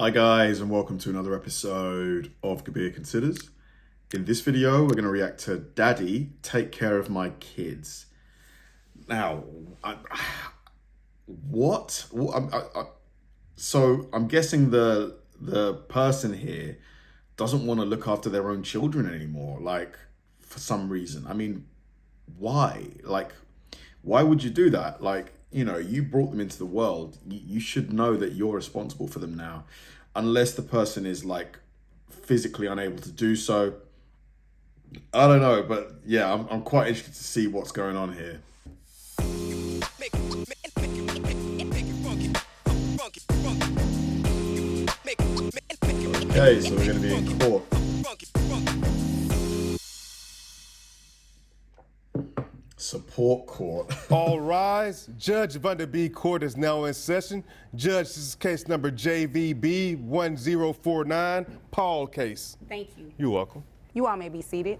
Hi guys, and welcome to another episode of Kabir Considers. In this video, we're going to react to Daddy, Take Care of My Kids. Now, so I'm guessing the person here doesn't want to look after their own children anymore, like, for some reason. I mean, why? Like, why would you do that? Like, you know, you brought them into the world. You should know that you're responsible for them now, unless the person is like physically unable to do so. I don't know, but yeah, I'm quite interested to see what's going on here. Okay, so we're going to be in court. Support court. All rise. Judge Vander B. Court is now in session. Judge, this is case number JVB 1049, Paul case. Thank you. You're welcome. You all may be seated.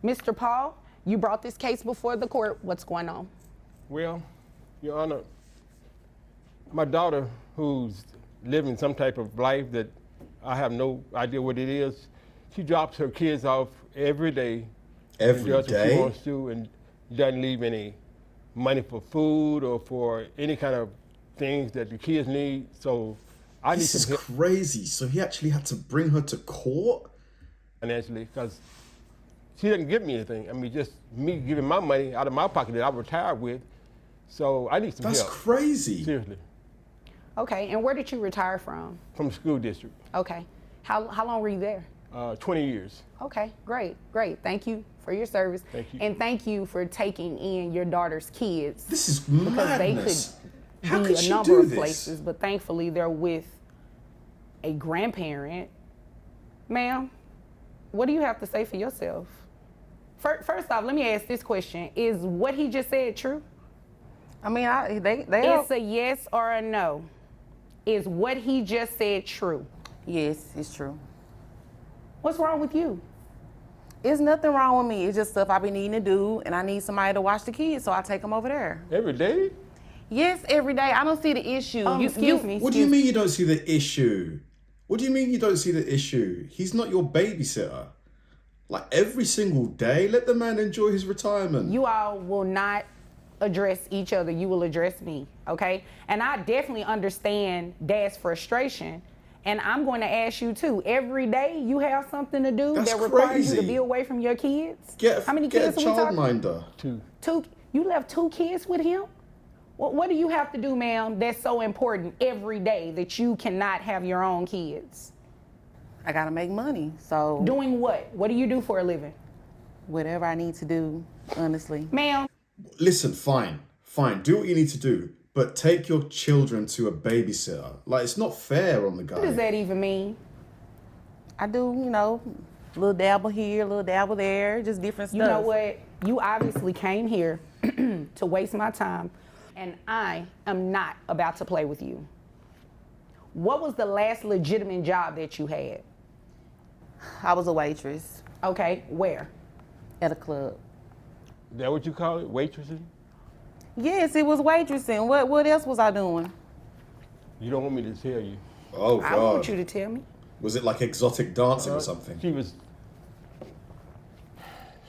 Mr. Paul, you brought this case before the court. What's going on? Well, Your Honor, my daughter, who's living some type of life that I have no idea what it is, she drops her kids off every day. Every and does what day? she wants to, and doesn't leave any money for food or for any kind of things that the kids need. So I need This is some help crazy. So he actually had to bring her to court? financially, because she doesn't give me anything. I mean, just me giving my money out of my pocket that I retired with. So I need some That's help. crazy. Seriously. Okay, and where did you retire from? From the school district. Okay. How long were you there? 20 years. Okay, great. Thank you for your service. Thank you. And thank you for taking in your daughter's kids. This is because madness. they How could could be she a number do of this? places, but thankfully they're with a grandparent. Ma'am, what do you have to say for yourself? First off, let me ask this question. Is what he just said true? I mean, they It's a yes or a no. Is what he just said true? yes, it's true. What's wrong with you? There's nothing wrong with me. It's just stuff I be needing to do, and I need somebody to watch the kids, so I take them over there. Every day? Yes, every day. I don't see the issue. Excuse me. What do you mean you don't see the issue? What do you mean you don't see the issue? He's not your babysitter. Like, every single day, let the man enjoy his retirement. You all will not address each other. You will address me, okay? And I definitely understand Dad's frustration. And I'm going to ask you too. Every day you have something to do That's that requires you to crazy. be away from your kids. How many Get kids a are we talking? childminder. Two. You left 2 kids with him? What do you have to do, ma'am, that's so important every day that you cannot have your own kids? I gotta make money, so Doing what? What do you do for a living? whatever I need to do, honestly. Ma'am, Listen, fine. Do what you need to do. But take your children to a babysitter. Like, it's not fair on the guy. what does that even mean? I do, little dabble here, little dabble there, just different stuff. You know what? You obviously came here to waste my time, and I am not about to play with you. What was the last legitimate job that you had? I was a waitress Okay, where? at a club. Is that what you call it? Waitressing? Yes, it was waitressing. What else was I doing? You don't want me to tell you. Oh, I want God. you to tell me. Was it like exotic dancing or something? She was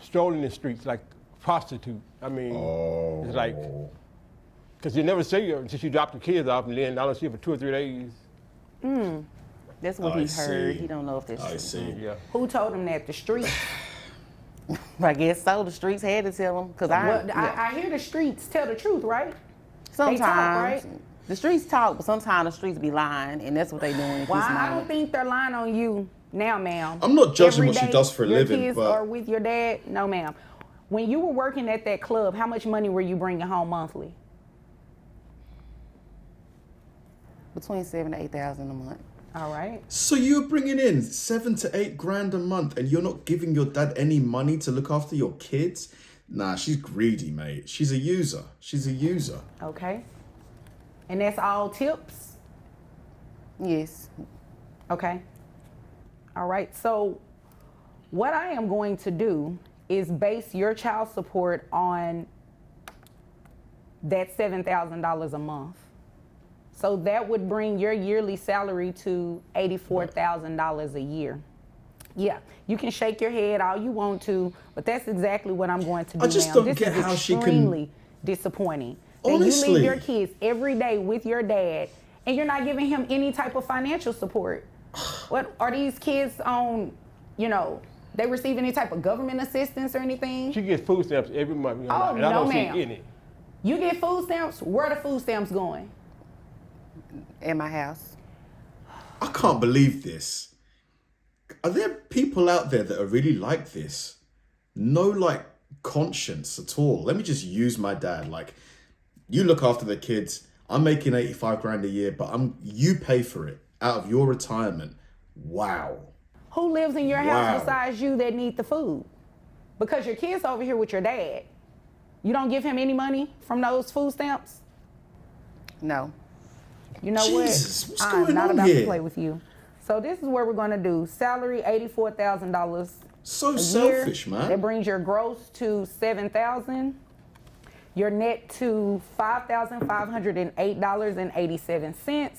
strolling the streets like prostitute. I mean, it's like, because you never see her until she dropped the kids off, and then I don't see her for 2 or 3 days. That's what I he heard. see. He don't know if that's I true. see. Yeah. Who told him that? The streets? I guess so. The streets had to tell him, because I hear the streets tell the truth, right? sometimes right? the streets talk, but sometimes the streets be lying, and that's what they doing. Well, I don't think they're lying on you now, ma'am. I'm not judging Every what she day does for a living, Your kids but- are with your dad? No, ma'am. When you were working at that club, how much money were you bringing home monthly? between 7,000 to 8,000 a month. All right. So you're bringing in 7 to 8 grand a month and you're not giving your dad any money to look after your kids? Nah, she's greedy, mate. She's a user. Okay. And that's all tips? Yes. Okay. All right. So what I am going to do is base your child support on that $7,000 a month. So that would bring your yearly salary to $84,000 a year. Yeah, you can shake your head all you want to, but that's exactly what I'm going to do I just now. don't This get is how she can- extremely disappointing. That you Honestly. leave your kids every day with your dad, and you're not giving him any type of financial support. What are these kids on? You know, they receive any type of government assistance or anything? She gets food stamps every month. You know, Oh, and I no, don't ma'am. see any. You get food stamps. Where are the food stamps going? In my house. I can't believe this. Are there people out there that are really like this? No, like, conscience at all. Let me just use my dad. Like, you look after the kids. I'm making 85 grand a year, but you pay for it out of your retirement. Wow. Who lives in your Wow. house besides you that need the food? Because your kid's over here with your dad. You don't give him any money from those food stamps? No. You know Jesus, what? what's I'm going not on about here? to play with you. So this is what we're going to do. Salary, $84,000 So a selfish, year. man. That brings your gross to $7,000. Your net to $5,508.87,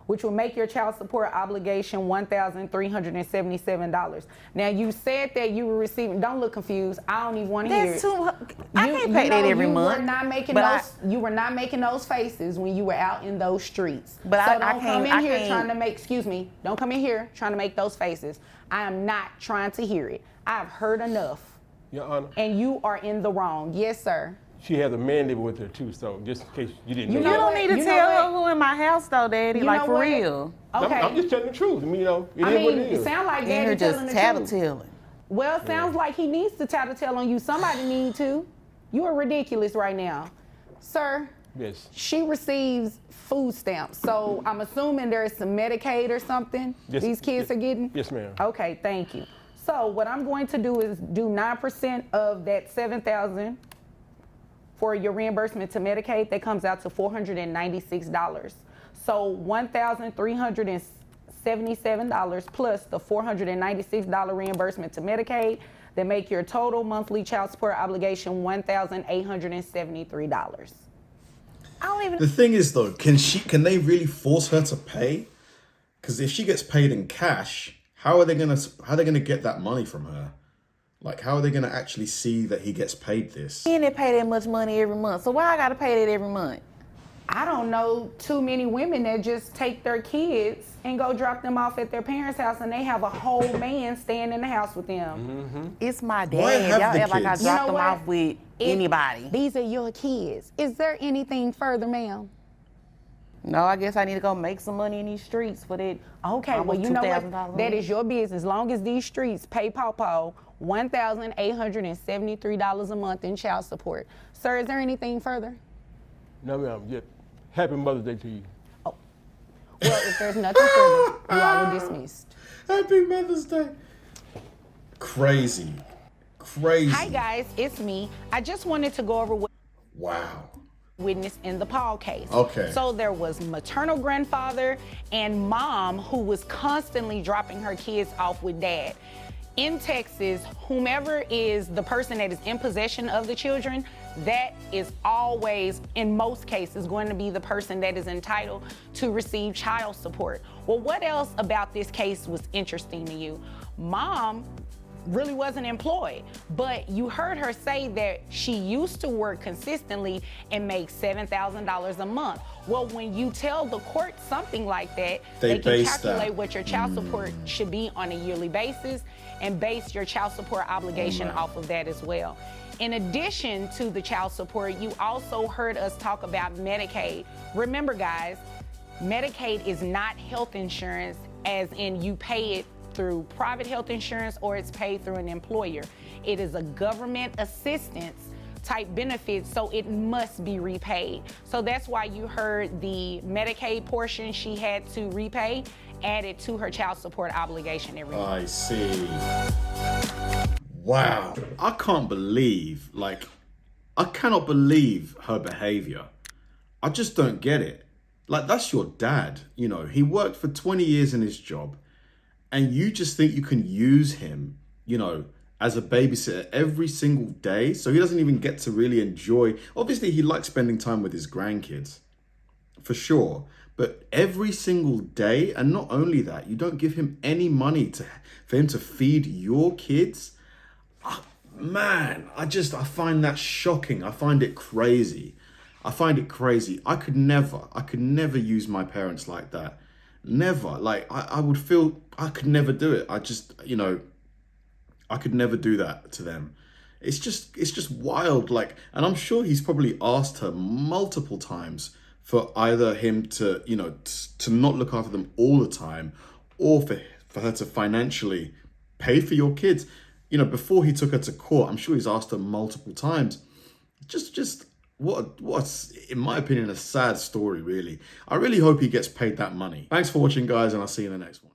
which will make your child support obligation $1,377. Now you said that you were receiving. Don't look confused. I don't even want to hear That's it. too. I can't pay that every month. You were not making but you were not making those faces when you were out in those streets. But so I don't come can't- in I here can't- trying to make. Excuse me. Don't come in here trying to make those faces. I am not trying to hear it. I've heard enough, Your Honor, and you are in the wrong. Yes, sir. she has a man living with her too, so just in case you didn't You know. You know don't what? need to You know tell her what? who in my house though, Daddy. You Like know for what? real. Okay. I'm just telling the truth. I mean, you know, it I is what mean, it it is. sounds like And you're Daddy telling just the truth. tattling. Well, it sounds like he needs to tattletale on you. Somebody need to. You are ridiculous right now. Sir, Yes. she receives food stamps. So I'm assuming there's some Medicaid or something Yes, these kids yes, are getting? yes, ma'am. Okay, thank you. So what I'm going to do is do 9% of that $7,000 for your reimbursement to Medicaid. That comes out to $496. So $1,377 plus the $496 reimbursement to Medicaid, that make your total monthly child support obligation $1,873. I don't even. The thing is, though, can they really force her to pay? Because if she gets paid in cash, how are they gonna get that money from her? Like, how are they gonna actually see that he gets paid this? And they pay that much money every month. So why I gotta pay that every month? I don't know too many women that just take their kids and go drop them off at their parents' house, and they have a whole man staying in the house with them. It's my dad. Why have Y'all the act like I kids? You know dropped them what? off with anybody. These are your kids. Is there anything further, ma'am? No, I guess I need to go make some money in these streets for that. Okay, well, almost you know $2,000 what? That is your business. As long as these streets pay Pawpaw $1,873 a month in child support. Sir, is there anything further? No, ma'am. Yeah. Happy Mother's Day to you. Well, if there's nothing further, you all are dismissed. Happy Mother's Day. Crazy. Hi, guys. It's me. I just wanted to go over what Wow. witnessed in the Paul case. Okay. So there was maternal grandfather and mom who was constantly dropping her kids off with dad. In Texas, whomever is the person that is in possession of the children, that is always, in most cases, going to be the person that is entitled to receive child support. Well, what else about this case was interesting to you? Mom really wasn't employed, but you heard her say that she used to work consistently and make $7,000 a month. Well, when you tell the court something like that, They they can base calculate that. what your child support should be on a yearly basis and base your child support obligation off of that as well. In addition to the child support, you also heard us talk about Medicaid. Remember, guys, Medicaid is not health insurance, as in you pay it through private health insurance or it's paid through an employer. It is a government assistance type benefit, so it must be repaid. So that's why you heard the Medicaid portion she had to repay added to her child support obligation every month. I see. Wow. I can't believe, I cannot believe her behavior. I just don't get it. Like, that's your dad. You know, he worked for 20 years in his job, and you just think you can use him, you know, as a babysitter every single day. So he doesn't even get to really enjoy. Obviously, he likes spending time with his grandkids, for sure. But every single day, and not only that, you don't give him any money for him to feed your kids. Man, I find that shocking. I find it crazy. I find it crazy. I could never use my parents like that. Never. Like, I would feel I could never do it. I could never do that to them. It's just wild. Like, and I'm sure he's probably asked her multiple times for either him to, to not look after them all the time, or for her to financially pay for your kids. Before he took her to court, I'm sure he's asked her multiple times. Just what's, in my opinion, a sad story, really. I really hope he gets paid that money. Thanks for watching, guys, and I'll see you in the next one.